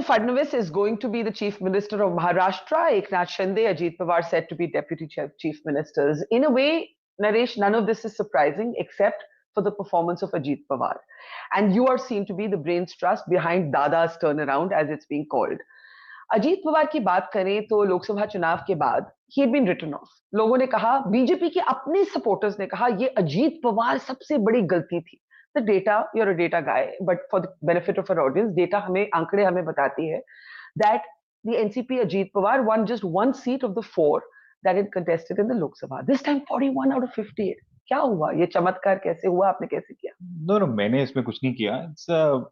Devendra Fadnavis is going to be the Chief Minister of Maharashtra. Eknath Shinde, Ajit Pawar said to be Deputy Chief Ministers. In a way, Naresh, none of this is surprising except for the performance of Ajit Pawar. And you are seen to be the brains trust behind Dada's turnaround, as it's being called. Ajit Pawar की बात करें तो लोकसभा चुनाव के बाद he had been written off. लोगों ने कहा, बीजेपी के अपने सपोर्टर्स ने कहा, ये अजीत पवार सबसे बड़ी गलती थी. The data, you're a data guy, but for the benefit of our audience, data हमें आंकड़े हमें बताती है that the NCP Ajit Pawar won just one seat of the 4 that it contested in the Lok Sabha. This time 41 out of 58. क्या हुआ? ये चमत्कार कैसे हुआ? आपने कैसे किया? No, मैंने इसमें कुछ नहीं किया. It's a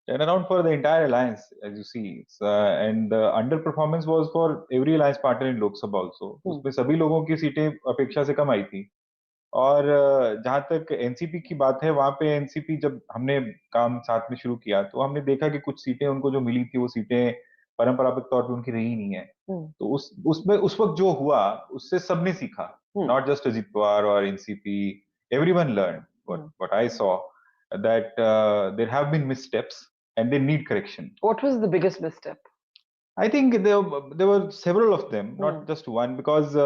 turnaround for the entire alliance, as you see. And the underperformance was for every alliance partner in Lok Sabha also. उसमें सभी लोगों की सीटें अपेक्षा से कम आई थी. और जहां तक एनसीपी की बात है, वहां पे एनसीपी जब हमने काम साथ में शुरू किया तो हमने देखा कि कुछ सीटें उनको जो मिली थी वो सीटें परंपरागत तौर पे उनकी रही नहीं है. तो उसमें उस वक्त जो हुआ उससे सबने सीखा, नॉट जस्ट अजीत पवार और NCP. Everyone learn what I saw that there have been missteps and they need correction. What was the biggest misstep? I think there were several of them, not just one, because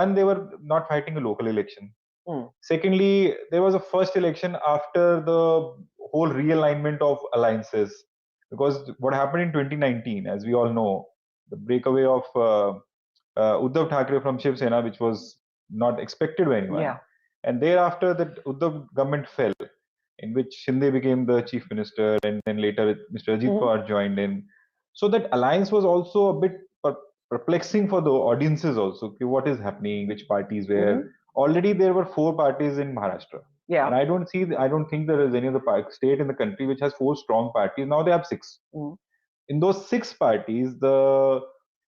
one, they were not fighting a local election. Secondly, there was a first election after the whole realignment of alliances, because what happened in 2019, as we all know, the breakaway of Uddhav Thackeray from Shiv Sena, which was not expected by anyone. Yeah. And thereafter, the Uddhav government fell, in which Shinde became the chief minister, and then later Mr. Ajit Pawar joined in. So that alliance was also a bit perplexing for the audiences also. What is happening? Which parties were? Already there were 4 parties in Maharashtra. Yeah. And I don't think there is any other state in the country which has 4 strong parties. Now they have 6. In those 6 parties, the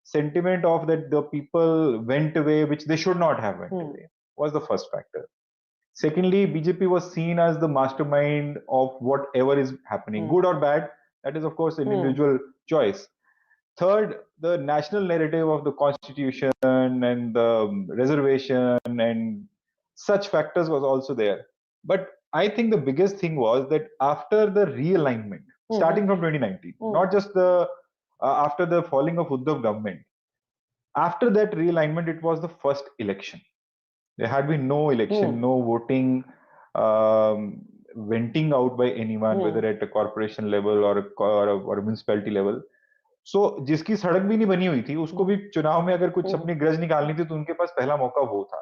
sentiment of that the people went away, which they should not have went away, was the first factor. Secondly, BJP was seen as the mastermind of whatever is happening, good or bad. That is, of course, an individual choice. Third, the national narrative of the constitution and the reservation and such factors was also there. But I think the biggest thing was that after the realignment, starting from 2019, not just the after the falling of Uddhav government, after that realignment, it was the first election. There had been no election, no voting, venting out by anyone, whether at a corporation level or a municipality level. So जिसकी सड़क भी नहीं बनी हुई थी, उसको भी चुनाव में अगर कुछ अपनी ग्रज निकालनी थी तो उनके पास पहला मौका वो था.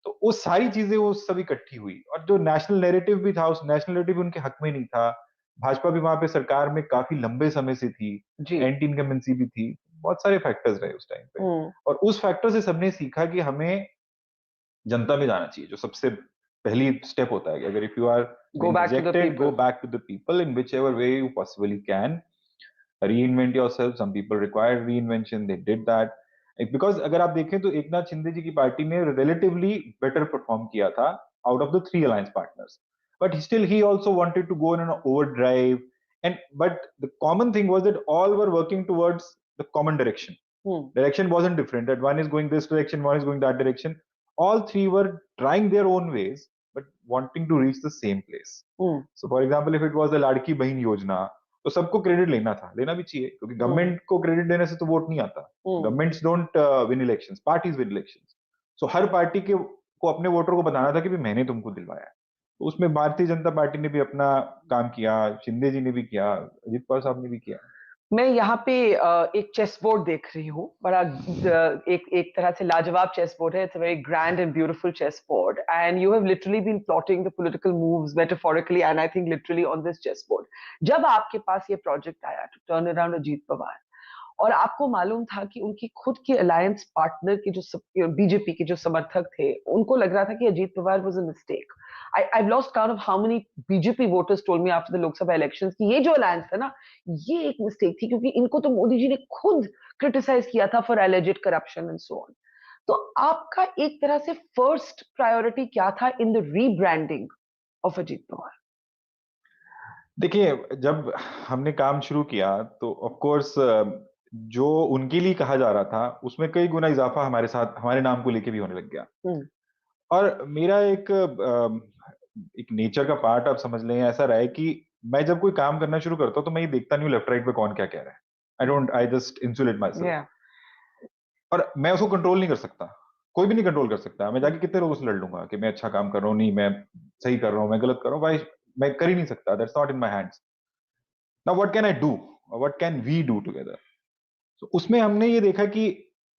तो वो सारी चीजें वो सब इकट्ठी हुई, और जो नेशनल नैरेटिव भी था, उस नेशनल नैरेटिव उनके हक में नहीं था. भाजपा भी वहां पे सरकार में काफी लंबे समय से थी, एंटी इनकम्बेंसी भी थी, बहुत सारे फैक्टर्स रहे उस टाइम पे. और उस फैक्टर से सबने सीखा कि हमें जनता में जाना चाहिए, जो सबसे पहली स्टेप होता है कि अगर if you are rejected, go back to the people in whichever way you possibly can. Reinvent yourself. Some people required reinvention. They did that. Because अगर आप देखें तो एकनाथ शिंदे जी की पार्टी ने relatively better perform किया था out of the 3 alliance partners. But still he also wanted to go in an overdrive. But the common thing was that all were working towards the common direction. Direction wasn't different. That one is going this direction, one is going that direction. All 3 were trying their own ways, but wanting to reach the same place. So for example, if it was the Ladki Bahin Yojana, तो सबको credit लेना था, लेना भी चाहिए, क्योंकि government को credit देने से तो वोट नहीं आता. Governments don't win elections, parties win elections. So her party को अपने वोटर को बताना था कि भी मैंने तुमको दिलवाया. तो उसमें भारतीय जनता पार्टी ने भी अपना काम किया, शिंदे जी ने भी किया, अजित पवार साहब ने भी किया. मैं यहाँ पे एक चेस बोर्ड देख रही हूँ, बड़ा एक तरह से लाजवाब चेस बोर्ड है. It's a very grand and beautiful chess board, and you have literally been plotting the political moves metaphorically and I think literally on this chess board. जब आपके पास ये प्रोजेक्ट आया to turn around Ajit Pawar, और आपको मालूम था कि उनकी खुद की अलायंस पार्टनर के जो बीजेपी के जो समर्थक थे, उनको लग रहा था कि Ajit Pawar was a mistake. I've lost count of how many BJP voters told me after the Lok Sabha elections कि ये जो alliance था ना, ये एक मिस्टेक थी, क्योंकि इनको तो मोदी जी ने खुद क्रिटिसाइज किया था for alleged corruption and so on. तो आपका एक तरह से फर्स्ट प्रायोरिटी क्या था in the rebranding of Ajit Pawar? देखिए, जब हमने काम शुरू किया तो ऑफ कोर्स जो उनके लिए कहा जा रहा था उसमें कई गुना इजाफा हमारे साथ, हमारे नाम को लेके भी होने लग गया. और मेरा एक नेचर का पार्ट आप समझ लें ऐसा रहा है कि मैं जब कोई काम करना शुरू करता हूं तो मैं ये देखता नहीं हूँ लेफ्ट राइट पे कौन क्या कह रहा है. I just insulate myself. और मैं उसको कंट्रोल नहीं कर सकता, कोई भी नहीं कंट्रोल कर सकता। मैं जाके कितने लोगों से लड़ लूंगा कि मैं अच्छा काम कर रहा हूँ, नहीं मैं सही कर रहा हूँ, मैं गलत कर रहा हूँ, भाई मैं कर ही नहीं सकता। That's not in my hands. Now what can I do, what can we do together? तो उसमें हमने ये देखा कि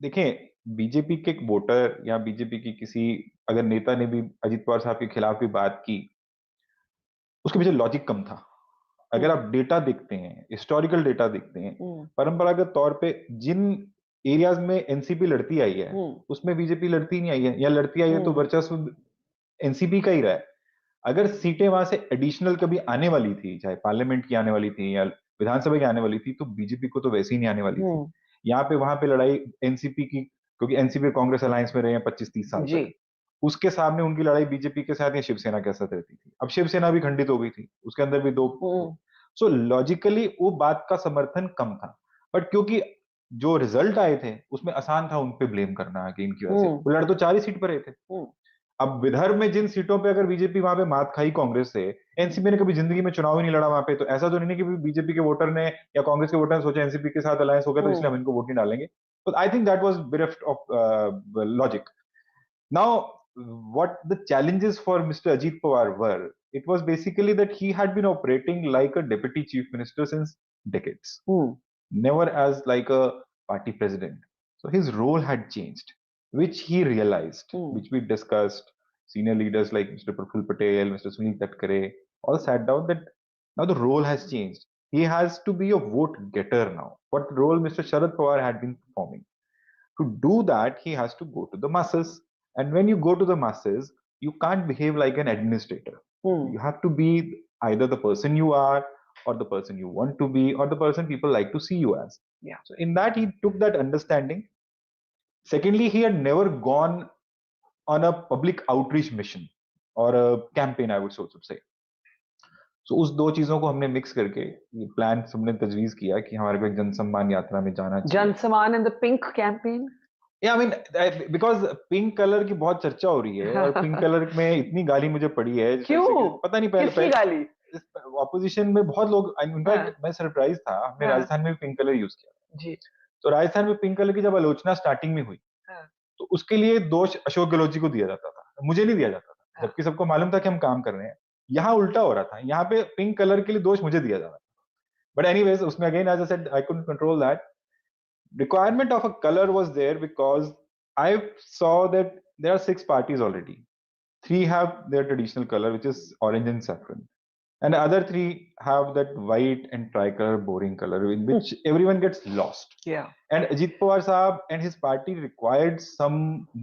देखें, बीजेपी के एक वोटर या बीजेपी की किसी अगर नेता ने भी अजीत पवार साहब के खिलाफ भी बात की, उसके पीछे लॉजिक कम था। अगर आप डेटा देखते हैं, हिस्टोरिकल डेटा देखते हैं, परंपरागत तौर पे जिन एरियाज में एनसीपी लड़ती आई है उसमें बीजेपी लड़ती नहीं आई है, या लड़ती आई है तो वर्चस्व एनसीपी का ही रहा है। अगर सीटें वहां से एडिशनल कभी आने वाली थी, चाहे पार्लियामेंट की आने वाली थी या विधानसभा की आने वाली थी, तो बीजेपी को तो वैसे ही नहीं आने वाली थी। यहाँ पे वहां पे लड़ाई एनसीपी की, क्योंकि एनसीपी कांग्रेस अलायंस में रहे हैं 25-30 साल तक, उसके सामने उनकी लड़ाई बीजेपी के साथ या शिवसेना के साथ रहती थी। अब शिवसेना भी खंडित हो गई थी, उसके अंदर भी दो। सो लॉजिकली वो बात का समर्थन कम था, बट क्योंकि जो रिजल्ट आए थे उसमें आसान था उन पे ब्लेम करना कि इनकी वजह से वो लड़ तो 4 ही सीट पर रहे थे। अब विदर्भ में जिन सीटों पे अगर बीजेपी वहां पे मात खाई कांग्रेस से, एनसीपी ने कभी जिंदगी में चुनाव ही नहीं लड़ा वहां पे, तो ऐसा तो नहीं कि बीजेपी के वोटर ने या कांग्रेस के वोटर ने सोचा एनसीपी के साथ अलायंस हो गया तो इसलिए हम इनको वोट नहीं डालेंगे। तो I think that was bereft of logic. Now, what the challenges for Mr. Ajit Pawar were, it was basically that he had been operating like a deputy chief minister since decades, never as like a party president. So his role had changed, which he realized, which we discussed. Senior leaders like Mr. Praful Patel, Mr. Sunil Tatkare, all sat down that now the role has changed. He has to be a vote getter now. What role Mr. Sharad Pawar had been performing. To do that, he has to go to the masses. And when you go to the masses, you can't behave like an administrator. You have to be either the person you are, or the person you want to be, or the person people like to see you as. So in that, he took that understanding. Secondly, he had never gone on a public outreach mission or a campaign, I would so to say. So उस दो चीजों को हमने mix करके ये plan हमने तजवीज किया कि हमारे को एक जनसम्मान यात्रा में जाना चाहिए। जनसम्मान in the pink campaign? Yeah, I mean, because pink colour की बहुत चर्चा हो रही है और पिंक कलर में इतनी गाली मुझे पड़ी है। क्यों? पता नहीं, किसकी गाली? ऑपोजिशन में बहुत लोग, इनफैक्ट मैं सरप्राइज था, हमने राजस्थान में भी पिंक कलर यूज किया जी। तो राजस्थान में पिंक कलर की जब आलोचना स्टार्टिंग में हुई तो उसके लिए दोष अशोक गहलोत जी को दिया जाता था, मुझे नहीं दिया जाता था, जबकि सबको मालूम था कि हम काम कर रहे हैं। यहाँ उल्टा हो रहा था, यहाँ पे पिंक कलर के लिए दोष मुझे दिया जा रहा था। बट एनीवेज, उसमें again as I said, I couldn't control that. Requirement of a color was there because I saw that there are 6 parties already. 3 have their traditional color, which is orange and saffron, and the other 3 have that white and tricolor boring color in which everyone gets lost. And Ajit Pawar Saab and his party required some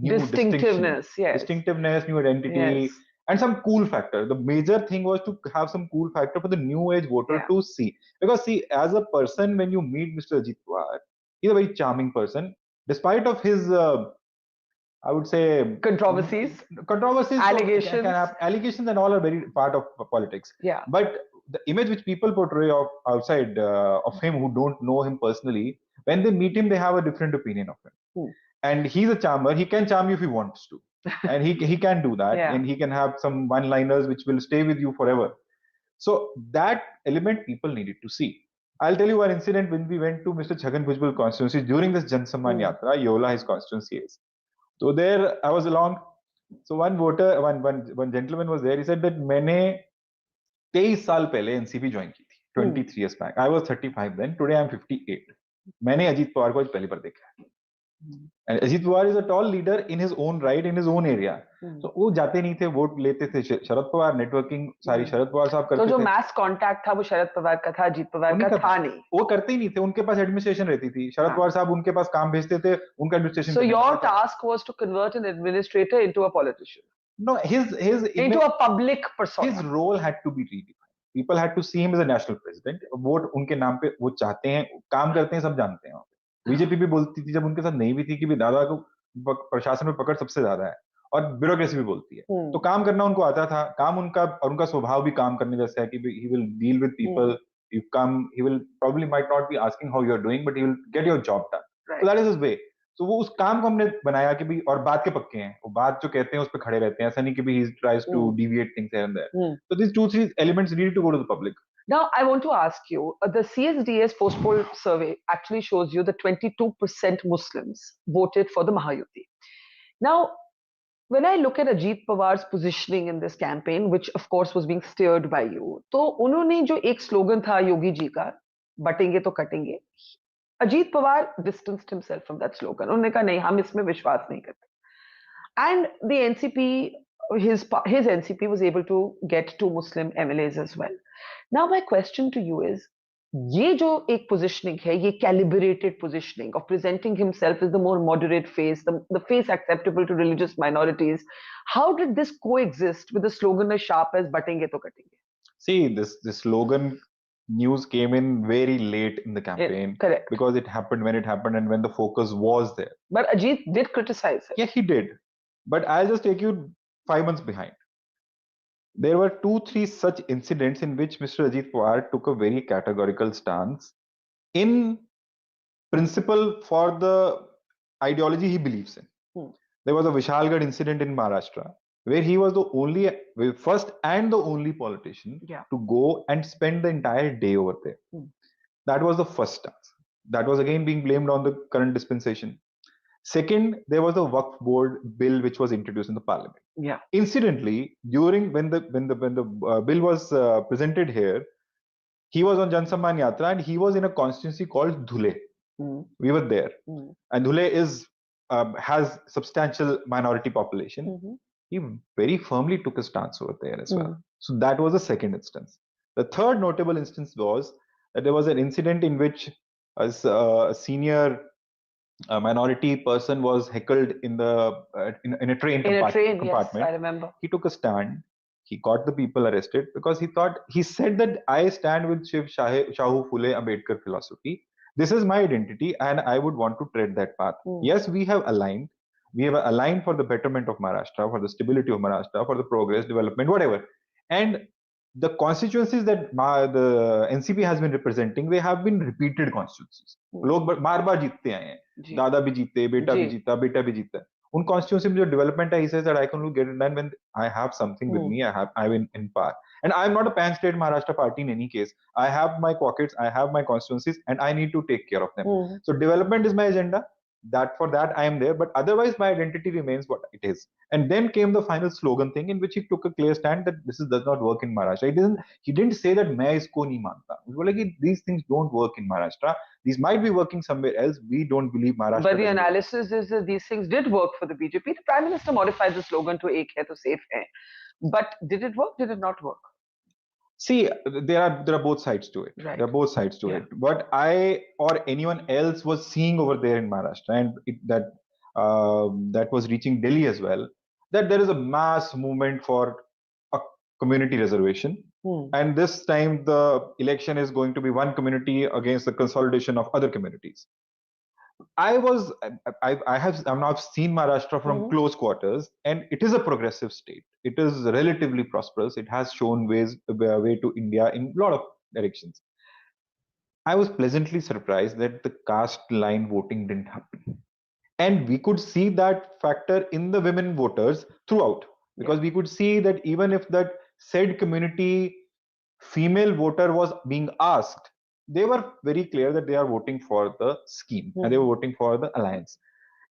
new distinctiveness, distinctiveness, new identity, and some cool factor. The major thing was to have some cool factor for the new age voter to see. Because see, as a person, when you meet Mr. Ajit Pawar, he's a very charming person, despite of his I would say controversies, allegations and all are very part of politics. But the image which people portray of outside of him who don't know him personally, when they meet him, they have a different opinion of him. And he's a charmer. He can charm you if he wants to, and he can do that, and he can have some one-liners which will stay with you forever. So that element people needed to see. I'll tell you one incident when we went to Mr. Chhagan Bhujbal constituency during this Jan Samman Yatra, Yola his constituency is. So there I was along. So one one gentleman was there. He said that मैंने 23 साल पहले NCP join की थी, 23 years back. I was 35 then. Today I'm 58. मैंने अजीत पवार को आज पहली बार देखा है. And Ajit Pawar is a tall leader in his own right, in his own area. So वो जाते नहीं थे, वोट लेते थे शरद पवार, नेटवर्किंग सारी शरद पवार साहब करते थे। तो जो मैस कांटेक्ट था वो शरद पवार का था, अजीत पवार का था नहीं। वो करते ही नहीं थे, उनके पास एडमिनिस्ट्रेशन रहती थी। शरद पवार साहब उनके पास काम भेजते थे, उनका administration. So your task was to convert an administrator into a politician. No, his into a public persona. His role had to be redefined. People had to see him as a national president. Vote उनके नाम पे वो चाहते हैं, काम करते हैं, सब जानते हैं। बीजेपी भी बोलती थी जब उनके साथ नहीं भी थी कि भी दादा को प्रशासन में पकड़ सबसे ज्यादा है, और ब्यूरोक्रेसी भी बोलती है। तो काम करना उनको आता था, काम उनका, और उनका स्वभाव भी काम करने जैसा है कि he will deal with people. You come, he will probably might not be asking how you are doing, but he will get your job done. So that is his way. तो वो उस काम को हमने बनाया कि भी, और बात के पक्के हैं, वो बात जो कहते हैं उस पर खड़े रहते हैं, ऐसा नहीं कि भी he tries to deviate things here and there. So these 2-3 elements needed to go to the public. Now, I want to ask you, the CSDS post-poll survey actually shows you that 22% Muslims voted for the Mahayuti. Now, when I look at Ajit Pawar's positioning in this campaign, which of course was being steered by you, तो उन्होंने जो एक slogan था योगी जी का, बटेंगे तो कटेंगे, Ajit Pawar distanced himself from that slogan. उन्होंने कहा नहीं, हम इसमें विश्वास नहीं करते. And the NCP, his NCP was able to get 2 Muslim MLAs as well. Now my question to you is, ये जो एक positioning है, ये calibrated positioning of presenting himself as the more moderate face, the face acceptable to religious minorities, how did this coexist with the slogan as sharp as बटेंगे तो कटेंगे? See, this slogan news came in very late in the campaign. Correct. Because it happened when it happened and when the focus was there. But Ajit did criticize it. Yeah, he did. But I'll just take you 5 months behind. There were 2-3 such incidents in which Mr. Ajit Pawar took a very categorical stance in principle for the ideology he believes in. There was a Vishalgarh incident in Maharashtra where he was the first and the only politician to go and spend the entire day over there. That was the first stance. That was again being blamed on the current dispensation. Second, there was a Waqf board bill which was introduced in the parliament. Incidentally, during when the bill was presented here, he was on Jan Samman Yatra and he was in a constituency called Dhule. We were there, and Dhule has substantial minority population. He very firmly took a stance over there as well. So that was the second instance. The third notable instance was that there was an incident in which a senior minority person was heckled in a train compartment. Yes, I remember. He took a stand. He got the people arrested because he said that I stand with Shiv Shahu Phule Ambedkar philosophy. This is my identity and I would want to tread that path. Yes, we have aligned. We have aligned for the betterment of Maharashtra, for the stability of Maharashtra, for the progress, development, whatever. And the constituencies that the NCP has been representing, they have been repeated constituencies. लोग बार-बार जीतते आए हैं. दादा भी जीते, बेटा भी जीता, बेटा भी जीता. उन constituency में जो development है, he says that I can only get it done when I have something with me. I'm in power. And I'm not a pan-state Maharashtra party in any case. I have my pockets, I have my constituencies, and I need to take care of them. So development is my agenda. For that I am there, but otherwise my identity remains what it is. And then came the final slogan thing in which he took a clear stand that does not work in Maharashtra. He didn't say that main isko nahi manta. Like, these things don't work in Maharashtra. These might be working somewhere else. We don't believe Maharashtra. But the analysis is that these things did work for the BJP. The Prime Minister modified the slogan to "Ek hai to safe hai." But did it work? Did it not work? See, there are both sides to it. Right. There are both sides to it. What I or anyone else was seeing over there in Maharashtra, and that was reaching Delhi as well, that there is a mass movement for a community reservation. And this time the election is going to be one community against the consolidation of other communities. I've now seen Maharashtra from close quarters, and it is a progressive state. It is relatively prosperous. It has shown way to India in a lot of directions. I was pleasantly surprised that the caste line voting didn't happen. And we could see that factor in the women voters throughout, because we could see that even if that said community female voter was being asked, they were very clear that they are voting for the scheme and they were voting for the alliance.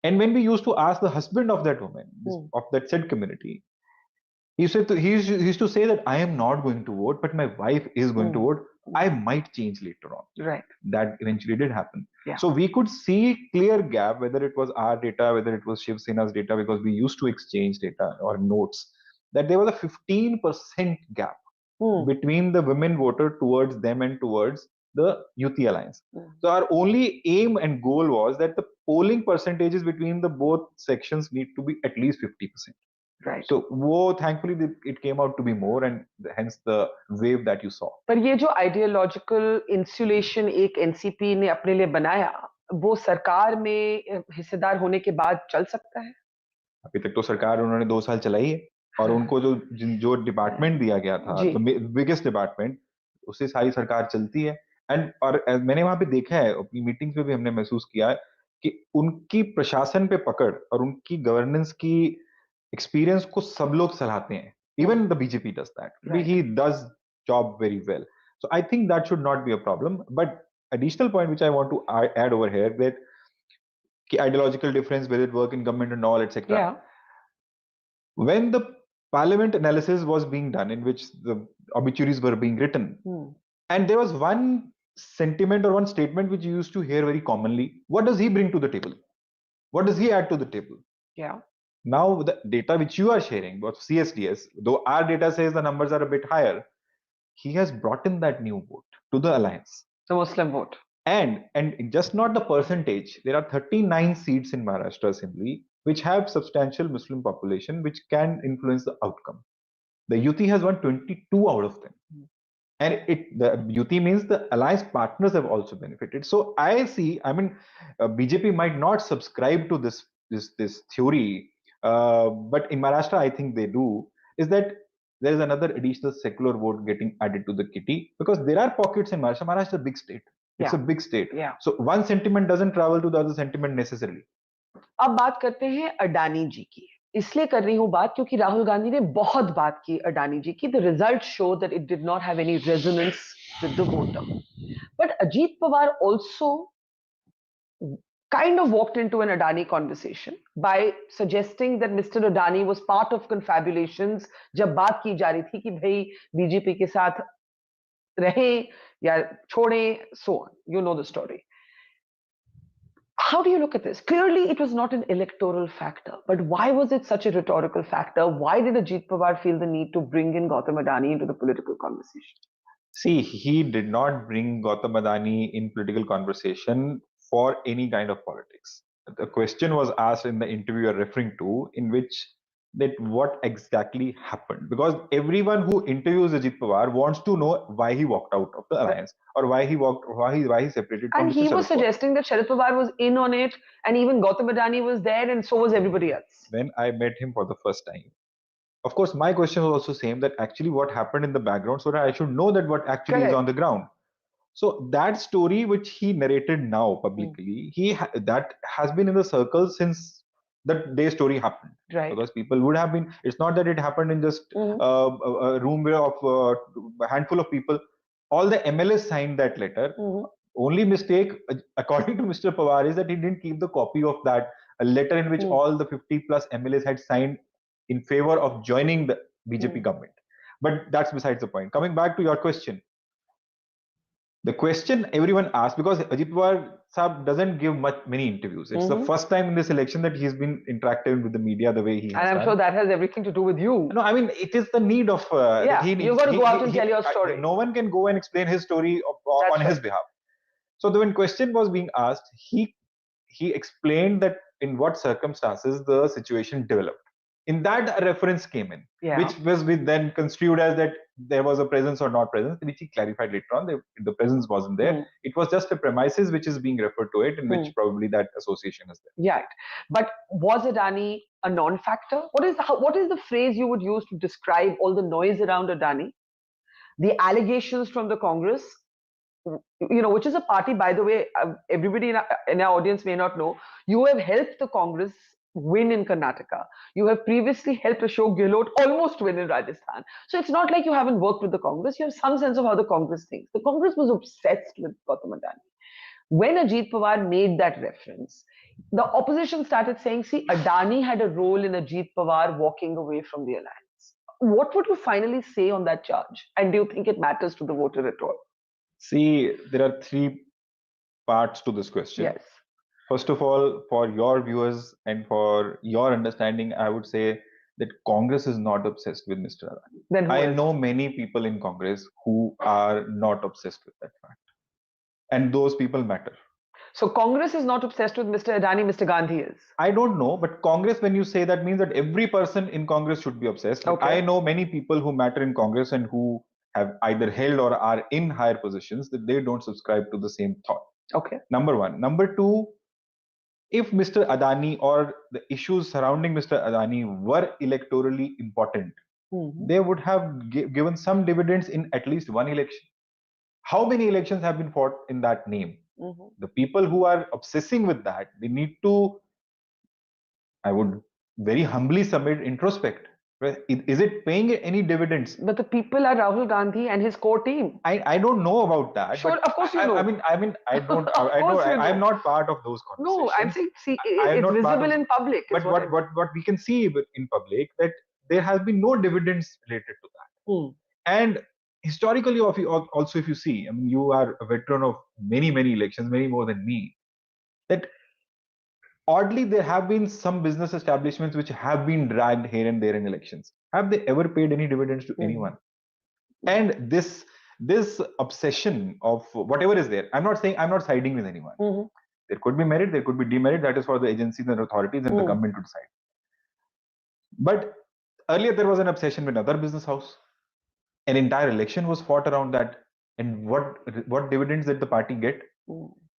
And when we used to ask the husband of that woman, of that said community, he used to say that I am not going to vote, but my wife is going to vote. I might change later on. Right. That eventually did happen. So we could see clear gap, whether it was our data, whether it was Shiv Sena's data, because we used to exchange data or notes, that there was a 15% gap between the women voter towards them and towards the Yuti alliance. So our only aim and goal was that the polling percentages between the both sections need to be at least 50%. Right. So thankfully it came out to be more, and hence the wave that you saw. पर ये जो ideological insulation एक NCP ने अपने लिए बनाया, वो सरकार में हिस्सेदार होने के बाद चल सकता है? अभी तक तो सरकार उन्होंने 2 साल चलाई है, और उनको जो डिपार्टमेंट दिया गया था, बिगेस्ट डिपार्टमेंट, उससे सारी सरकार चलती है. और मैंने वहां पे देखा है, अपनी मीटिंग्स में भी हमने महसूस किया है कि उनकी प्रशासन पे पकड़ और उनकी गवर्नेंस की एक्सपीरियंस को सब लोग सराहते हैं. Even the BJP does that. He does job very well. So I think that should not be a problem. But additional point which I want to add over here, that ideological difference, will it work in government and all, etc. Yeah. When the parliament analysis was being done, in which the obituaries were being written, and there was one sentiment or one statement which you used to hear very commonly: what does he bring to the table? What does he add to the table? Yeah. Now the data which you are sharing of CSDS, though our data says the numbers are a bit higher, he has brought in that new vote to the alliance, the Muslim vote. And just not the percentage, there are 39 seats in Maharashtra Assembly which have substantial Muslim population which can influence the outcome. The UT has won 22 out of them. And the UT means the alliance partners have also benefited. So I see, BJP might not subscribe to this theory, but in Maharashtra, I think they do, is that there is another additional secular vote getting added to the kitty, because there are pockets in Maharashtra. Maharashtra is a big state. It's a big state. So one sentiment doesn't travel to the other sentiment necessarily. अब बात करते हैं अडानी जी की. इसलिए कर रही हूं बात क्योंकि राहुल गांधी ने बहुत बात की अडानी जी की. The results show that it did not have any resonance with the voter. But Ajit Pawar also kind of walked into an Adani conversation by suggesting that Mr. Adani was part of confabulations जब बात की जा रही थी कि भाई BJP के साथ रहें या छोड़ें, so on. You know the story. How do you look at this? Clearly, it was not an electoral factor, but why was it such a rhetorical factor? Why did Ajit Pawar feel the need to bring in Gautam Adani into the political conversation? See, he did not bring Gautam Adani in political conversation for any kind of politics. The question was asked in the interview you're referring to, in which that what exactly happened, because everyone who interviews Ajit Pawar wants to know why he walked out of the alliance, or why he separated from and Mr. he Sharad was suggesting that Sharad Pawar was in on it, and even Gautam Adani was there, and so was everybody else. When I met him for the first time, of course, my question was also same, that actually what happened in the background, so that I should know that what actually is on the ground. So that story which he narrated now publicly, that has been in the circle since the day story happened. Right. Because people would have been, it's not that it happened in just a room of a handful of people. All the MLAs signed that letter. Only mistake, according to Mr. Pawar, is that he didn't keep the copy of that, a letter in which all the 50 plus MLAs had signed in favor of joining the BJP government. But that's besides the point. Coming back to your question, the question everyone asks, because Ajit Pawar Saab doesn't give many interviews. It's the first time in this election that he's been interactive with the media the way he has. And I'm sure that has everything to do with you. No, I mean, it is the need of... you got to go out and tell your story. No one can go and explain his story on his behalf. So when question was being asked, he explained that in what circumstances the situation developed. In that, a reference came in, which was then construed as that there was a presence or not presence, which he clarified later on. The presence wasn't there. It was just a premises which is being referred to it, in which probably that association is there. Yeah, but was Adani a non-factor? What is the phrase you would use to describe all the noise around Adani? The allegations from the Congress, which is a party, by the way, everybody in our audience may not know, you have helped the Congress win in Karnataka. You have previously helped Ashok Gehlot almost win in Rajasthan. So it's not like you haven't worked with the Congress. You have some sense of how the Congress thinks. The Congress was obsessed with Gautam Adani. When Ajit Pawar made that reference, the opposition started saying, see, Adani had a role in Ajit Pawar walking away from the alliance. What would you finally say on that charge? And do you think it matters to the voter at all? See, there are three parts to this question. Yes. First of all, for your viewers and for your understanding, I would say that Congress is not obsessed with Mr. Adani. I know many people in Congress who are not obsessed with that fact. And those people matter. So Congress is not obsessed with Mr. Adani, Mr. Gandhi is? I don't know, but Congress, when you say that, means that every person in Congress should be obsessed. Okay. I know many people who matter in Congress and who have either held or are in higher positions, that they don't subscribe to the same thought. Okay. Number one. Number two, if Mr. Adani or the issues surrounding Mr. Adani were electorally important, they would have given some dividends in at least one election. How many elections have been fought in that name? The people who are obsessing with that, they need to, I would very humbly submit, introspect. Is it paying any dividends? But the people are Rahul Gandhi and his core team. I don't know about that. Sure, but of course you know. I don't. Of course you know. I'm not part of those conversations. No, I'm saying, see, I am it's not part visible of. in public. But what we can see in public, that there has been no dividends related to that. And historically, also if you see, I mean, you are a veteran of many elections, many more than me. That oddly, there have been some business establishments which have been dragged here and there in elections. Have they ever paid any dividends to anyone? And this obsession of whatever is there, I'm not siding with anyone. There could be merit, there could be demerit. That is for the agencies and authorities and the government to decide. But earlier there was an obsession with another business house. An entire election was fought around that. And what dividends did the party get?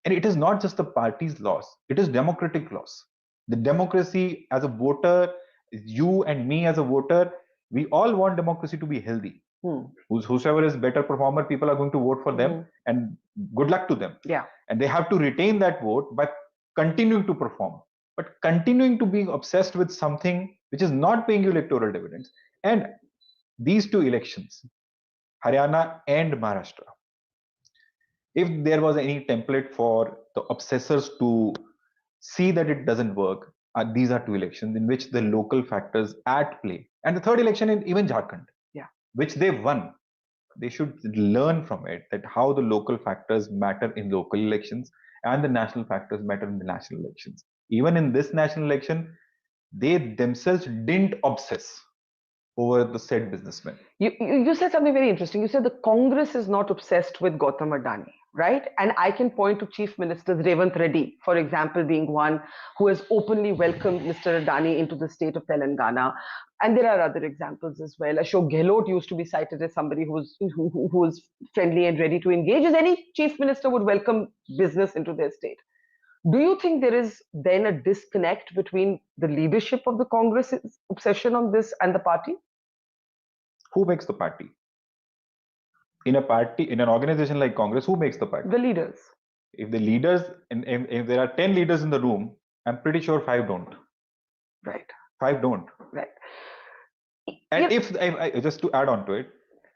And it is not just the party's loss, it is democratic loss. The democracy as a voter, you and me as a voter, we all want democracy to be healthy. Whosoever is better performer, people are going to vote for them, and good luck to them. Yeah. And they have to retain that vote by continuing to perform. But continuing to be obsessed with something which is not paying you electoral dividends. And these two elections, Haryana and Maharashtra, if there was any template for the obsessors to see that it doesn't work, these are two elections in which the local factors at play. And the third election in even Jharkhand, which they won, they should learn from it, that how the local factors matter in local elections and the national factors matter in the national elections. Even in this national election, they themselves didn't obsess over the said businessmen. You said something very interesting. You said the Congress is not obsessed with Gautam Adani, right? And I can point to Chief Ministers Revanth Reddy, for example, being one who has openly welcomed Mr. Adani into the state of Telangana. And there are other examples as well. Ashok Gehlot used to be cited as somebody who was friendly and ready to engage, as any chief minister would welcome business into their state. Do you think there is then a disconnect between the leadership of the Congress's obsession on this and the party? Who makes the party? In an organization like Congress, who makes the party? The leaders. If the leaders, if there are 10 leaders in the room, I'm pretty sure 5 don't. Right. 5 don't. Right. And if just to add on to it,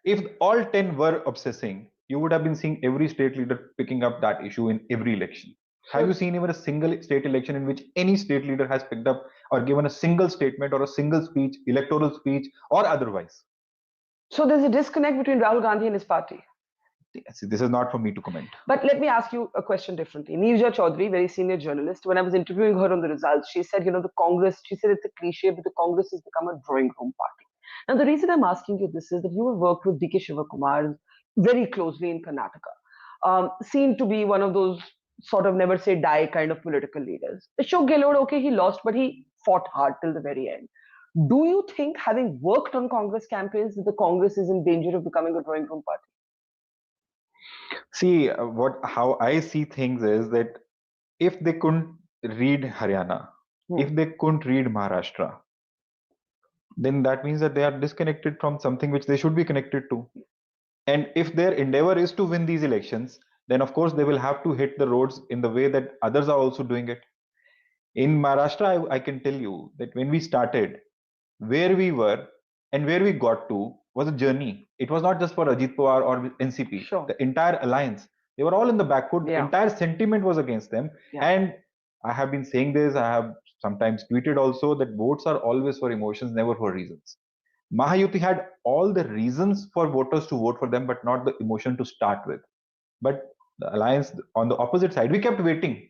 if all 10 were obsessing, you would have been seeing every state leader picking up that issue in every election. Sure. Have you seen even a single state election in which any state leader has picked up or given a single statement or a single speech, electoral speech or otherwise? So there's a disconnect between Rahul Gandhi and his party. This is not for me to comment. But let me ask you a question differently. Neerja Chaudhary, very senior journalist, when I was interviewing her on the results, she said, the Congress, she said it's a cliche, but the Congress has become a drawing room party. Now, the reason I'm asking you this is that you have worked with D.K. Shivakumar very closely in Karnataka. Seemed to be one of those sort of never say die kind of political leaders. Ashok Gehlot, okay, he lost, but he fought hard till the very end. Do you think, having worked on Congress campaigns, that the Congress is in danger of becoming a drawing room party? See, how I see things is that if they couldn't read Haryana, if they couldn't read Maharashtra, then that means that they are disconnected from something which they should be connected to. And if their endeavor is to win these elections, then of course they will have to hit the roads in the way that others are also doing it. In Maharashtra, I can tell you that when we started, where we were and where we got to was a journey. It was not just for Ajit Pawar or NCP. Sure. The entire alliance, they were all in the back foot. Yeah. Entire sentiment was against them. Yeah. And I have been saying this, I have sometimes tweeted also, that votes are always for emotions, never for reasons. Mahayuti had all the reasons for voters to vote for them, but not the emotion to start with. But the alliance on the opposite side, we kept waiting.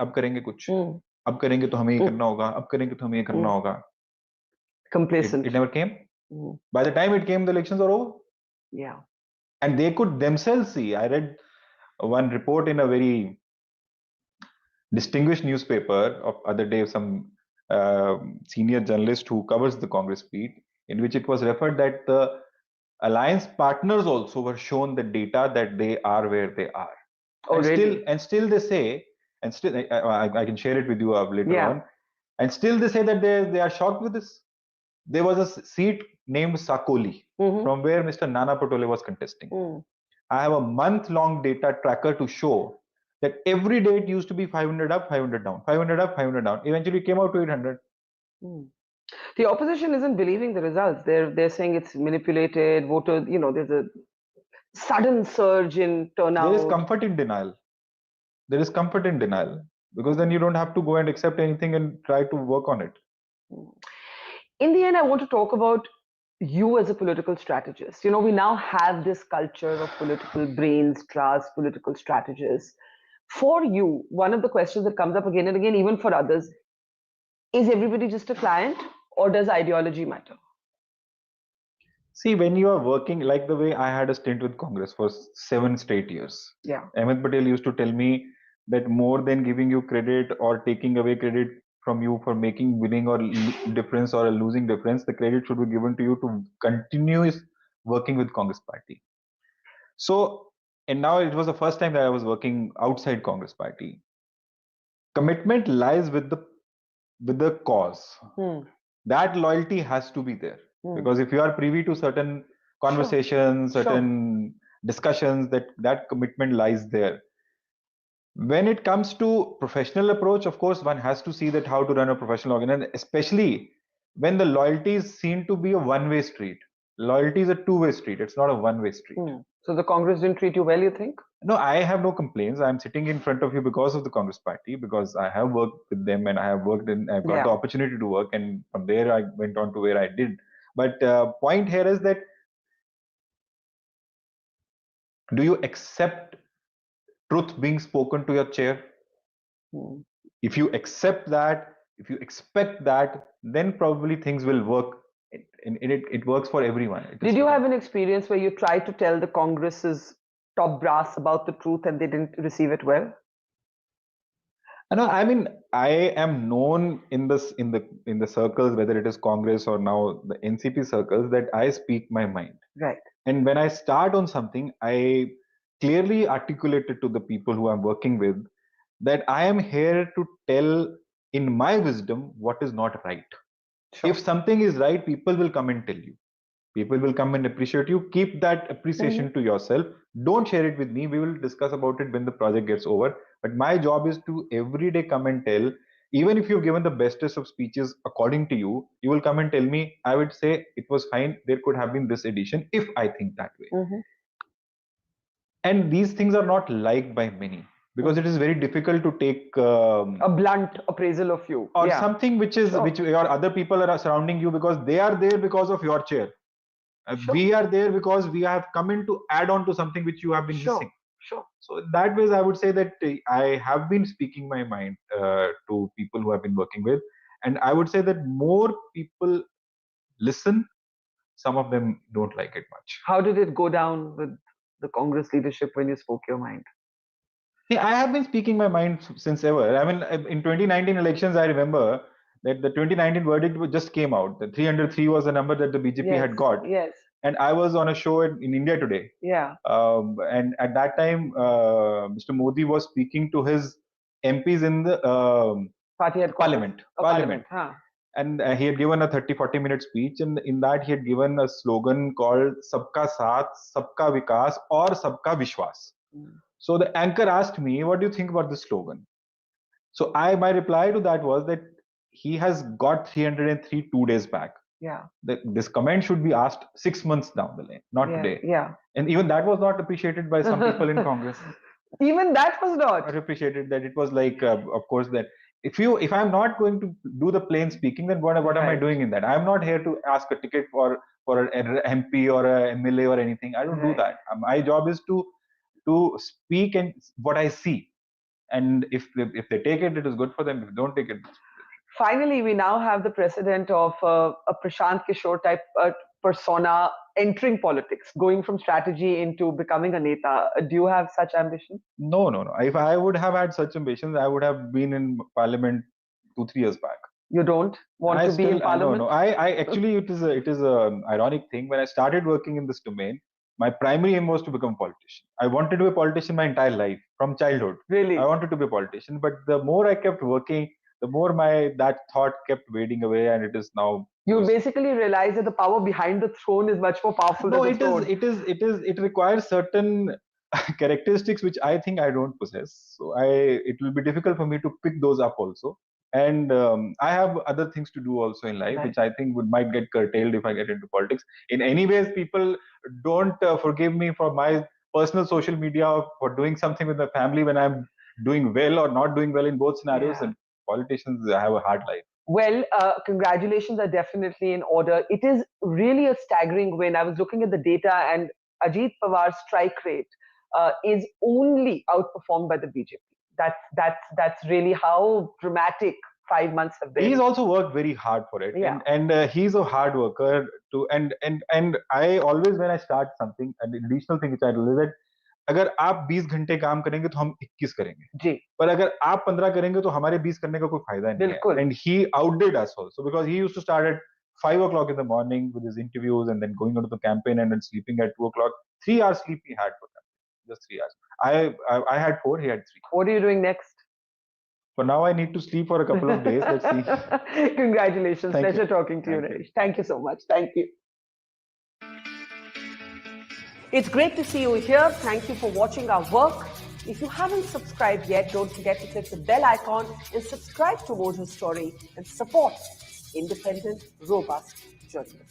अब करेंगे कुछ, अब करेंगे तो हमें ये करना होगा, अब करेंगे तो हमें ये करना होगा. Complacent. It never came. By the time it came, the elections were over. Yeah. And they could themselves see. I read one report in a very distinguished newspaper of other day, some senior journalist who covers the Congress beat, in which it was referred that the alliance partners also were shown the data that they are where they are. Oh, really? Still they say, and still I can share it with you later on, and still they say that they are shocked with this. There was a seat named Sakoli, from where Mr. Nana Patole was contesting. I have a month-long data tracker to show that every day it used to be 500 up, 500 down, 500 up, 500 down. Eventually it came out to 800. The opposition isn't believing the results. They're saying it's manipulated. Voters, there's a sudden surge in turnout. There is comfort in denial. There is comfort in denial, because then you don't have to go and accept anything and try to work on it. In the end, I want to talk about you as a political strategist. We now have this culture of political brains trust, political strategists. For you, one of the questions that comes up again and again, even for others, is everybody just a client, or does ideology matter? See, when you are working, like the way I had a stint with Congress for 7 straight years. Yeah. Ahmed Patel used to tell me that more than giving you credit or taking away credit from you for making winning or difference or a losing difference, the credit should be given to you to continue working with Congress party. So, and now it was the first time that I was working outside Congress party. Commitment lies with the cause. That loyalty has to be there. Because if you are privy to certain conversations, certain discussions, that commitment lies there. When it comes to professional approach, of course, one has to see that how to run a professional organization, especially when the loyalty is seen to be a one-way street. Loyalty is a two-way street. It's not a one-way street. So the Congress didn't treat you well, you think? No, I have no complaints. I'm sitting in front of you because of the Congress party, because I have worked with them and I've got the opportunity to work, and from there I went on to where I did. But point here is that, do you accept truth being spoken to your chair? If you accept that, if you expect that, then probably things will work. It works for everyone. Did you have an experience where you tried to tell the Congress's top brass about the truth and they didn't receive it well? No, I mean, I am known in the circles, whether it is Congress or now the NCP circles, that I speak my mind. Right. And when I start on something, I clearly articulate it to the people who I'm working with that I am here to tell in my wisdom what is not right. If something is right, people will come and tell you. People will come and appreciate you. Keep that appreciation to yourself. Don't share it with me. We will discuss about it when the project gets over. But my job is to every day come and tell. Even if you've given the bestest of speeches according to you, you will come and tell me. I would say it was fine. There could have been this addition if I think that way. And these things are not liked by many, because it is very difficult to take a blunt appraisal of you, or something which your other people are surrounding you, because they are there because of your chair. We are there because we have come in to add on to something which you have been missing. So in that ways, I would say that I have been speaking my mind to people who I've been working with, and I would say that more people listen. Some of them don't like it much. How did it go down with the Congress leadership when you spoke your mind? Yeah, I have been speaking my mind since ever. I mean, in 2019 elections, I remember that the 2019 verdict just came out. The 303 was the number that the BJP had got. Yes. And I was on a show in India Today. Yeah. And at that time, Mr. Modi was speaking to his MPs in the Parliament. Huh. And he had given a 30-40 minute speech, and in that he had given a slogan called "Sabka Saath, Sabka Vikas, or Sabka Vishwas." So the anchor asked me, "What do you think about this slogan?" So my reply to that was that he has got 303 2 days back. Yeah. This comment should be asked 6 months down the lane, not today. Yeah. And even that was not appreciated by some people in Congress. Even that was not appreciated. That it was like, of course, that if I'm not going to do the plain speaking, then what am I doing in that? I'm not here to ask a ticket for an MP or a MLA or anything. I don't do that. My job is to speak and what I see. And if they take it, it is good for them. If they don't take it, finally, we now have the precedent of a Prashant Kishore type persona entering politics, going from strategy into becoming a neta. Do you have such ambition? No. If I would have had such ambitions, I would have been in parliament 2-3 years back. You don't want to be in parliament? No. I actually, it is a ironic thing. When I started working in this domain, my primary aim was to become a politician. I wanted to be a politician my entire life, from childhood. Really? I wanted to be a politician, but the more I kept working, the more that thought kept wading away, and it is now. You basically realize that the power behind the throne is much more powerful than the throne. It requires certain characteristics which I think I don't possess. So it will be difficult for me to pick those up also. And I have other things to do also in life, which I think might get curtailed if I get into politics. In any ways, people don't forgive me for my personal social media for doing something with my family when I'm doing well or not doing well in both scenarios. And politicians have a hard life. Well, congratulations are definitely in order. It is really a staggering win. I was looking at the data, and Ajit Pawar's strike rate is only outperformed by the BJP. That's really how dramatic 5 months have been. He's also worked very hard for it, and he's a hard worker too. And I always, when I start something, an additional thing which I do is that अगर आप 20 घंटे काम करेंगे तो हम 21 करेंगे जी, पर अगर आप 15 करेंगे तो हमारे 20 करने का कोई फायदा नहीं है. And he outdid us also, because he used to start at 5 o'clock in the morning with his interviews and then going into the campaign and then sleeping at 2 o'clock. 3 hours sleep he had for campaign, just 3 hours. I had 4, he had 3. What are you doing next? For now, I need to sleep for a couple of days. Let's see. Congratulations. Pleasure talking to you, Naresh. Thank you so much. Thank you. It's great to see you here. Thank you for watching our work. If you haven't subscribed yet, don't forget to click the bell icon and subscribe to Mojo's Story and support independent, robust journalism.